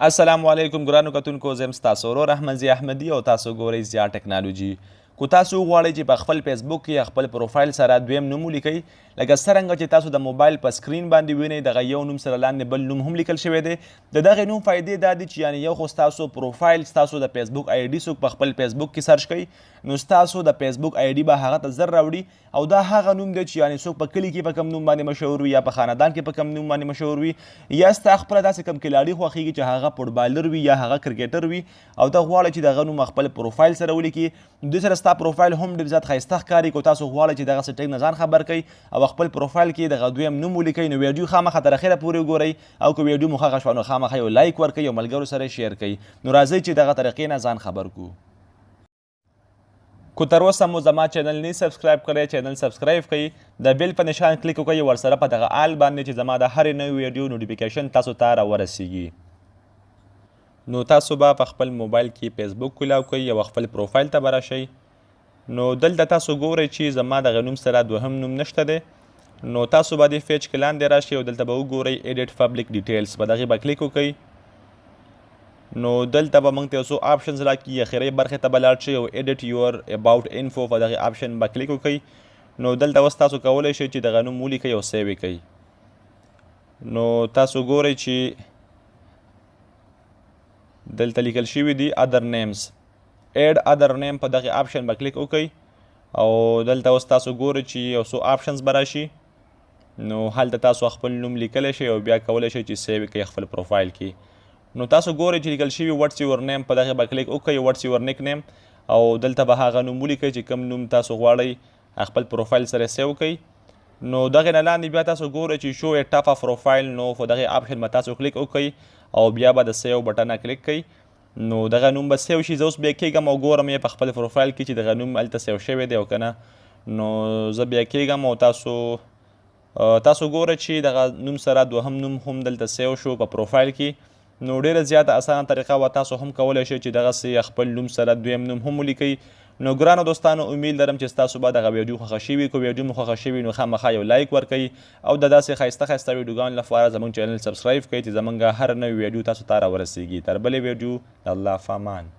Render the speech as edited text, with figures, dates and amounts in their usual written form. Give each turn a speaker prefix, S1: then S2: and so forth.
S1: السلام علیکم ګرانو کتونکو، زه یم ستاسو ورور احمد ضیا احمدي او تاسو ګورئ ضیا ټکنالوژي. کو تاسو وغواړئ چې په خپل فیسبوک کې خپل پروفایل سره دویم نوم ولیکئ، لکه څرنګه چې تاسو د موبایل په سکرین باندې وینئ دغه یو نوم سره لاندې بل نوم هم لیکل شوی دی. د دغې نوم فایدې دا دي چې یعنې یو خو ستاسو پروفایل ستاسو د فیسبوک آی ډي څوک په خپل فیسبوک کې سرچ کوي نو ستاسو د فیسبوک آی ډي به هغه ته زر راوړي او دا هغه نوم دی چې یعنې څوک په کلي کې په کوم نوم باندې مشهور وي یا په خاندان کې په کوم نوم باندې مشهور وي یا ستا خپله داسې کوم کلاړي خوښیږي چې هغه فوټبالر وي یا هغه کرکټر وي او ته غواړئ چې دغه نوم خپل پروفایل سره ولیکي، دوی سره ستا پروفایل هم ډېر زیات ښایسته ښکاري. که تاسو غواړئ چې دغه سیټینګ نه ځان خبر کړئ او خپل پروفایل کې دغه دویم نوم ولیکئ نو ویډیو خامخا تر اخره پورې وګورئ او که ویډیو مو خوښه شوه نو خامخا یو لایک ورکړئ او ملګرو سره شیر کړئ. نو راځئ چې دغه طریقې نه ځان خبر کړو. کو تر اوسه مو زما چینل نه سبسکرایب کړی، چینل سبسکرایب کړئ، د بیل په نشان کلیک وکړئ، ورسره په دغه آل باندې چې زما د هرې نوې ویډیو نوټیفیکیشن تاسو ته راورسیږي. نو تاسو به په خپل موبایل کې فیسبوک کولاو کوئ او خپل پروفایل ته به راشئ. نو دلته تاسو ګورئ چې زما دغه نوم سره دوهم نوم نشته دی، نو تاسو به دې پیج کې لاندې راشئ او دلته به وګورئ ایډیټ پبلیک ډیټیلز، په دغې به کلیک وکړئ. نو دلته به موږ ته یو څو آپشنز راکړي، اخري برخې ته به لاړ شئ او ایډیټ یور اباوټ انفو په دغې آپشن به کلیک وکړئ. نو دلته اوس تاسو کولی شئ چې دغه نوم ولیکئ او سیو یې کړئ. نو تاسو ګورئ چې دلته لیکل شوي دي ادر نیمز، ایډ ادر نیم په دغې آپشن به کلیک وکړئ او دلته اوس تاسو ګورئ چې یو څو آپشنز به راشي. نو هلته تاسو خپل نوم لیکلی شئ او بیا کولی شئ چې سیو یې کړئ خپل پروفایل کې. نو تاسو ګورئ چې لیکل شوي وټس یور نیم په دغې به کلیک وکړئ، وټس یور نیک نیم، او دلته به هغه نوم ولیکئ چې کوم نوم تاسو غواړئ خپل پروفایل سره سیو کړئ. نو دغې نه لاندې بیا تاسو ګورئ چې شو ا ټاپ اف پروفایل، نو په دغې آپشن به تاسو کلیک وکړئ او بیا به د سیو بټن کلیک کړئ. نو دغه نوم به سیو شي. زه اوس بیا کېږم او ګورم یې په خپل پروفایل کې چې دغه نوم هلته سیو شوی دی او که نه. نو زه بیا کېږم او تاسو ګورئ چې دغه نوم سره دوهم نوم هم دلته سیو شو په پروفایل کې. نو ډیره زیاته اسانه طریقه وه، تاسو هم کولی شئ چې دغسې خپل نوم سره دویم نوم هم ولیکئ. نو ګرانو دوستانو، امید لرم چې ستاسو به دغه ویډیو خوښه شوي. که ویډیو مو خوښه شوي نو خامخا یو لایک ورکئ او د داسې ښایسته ښایسته ویډیوګانو لپاره زموږ چینل سبسکرایب کړئ چې زموږ هر نوې ویډیو تاسو ته راورسیږي. تر بلې ویډیو د الله په امان.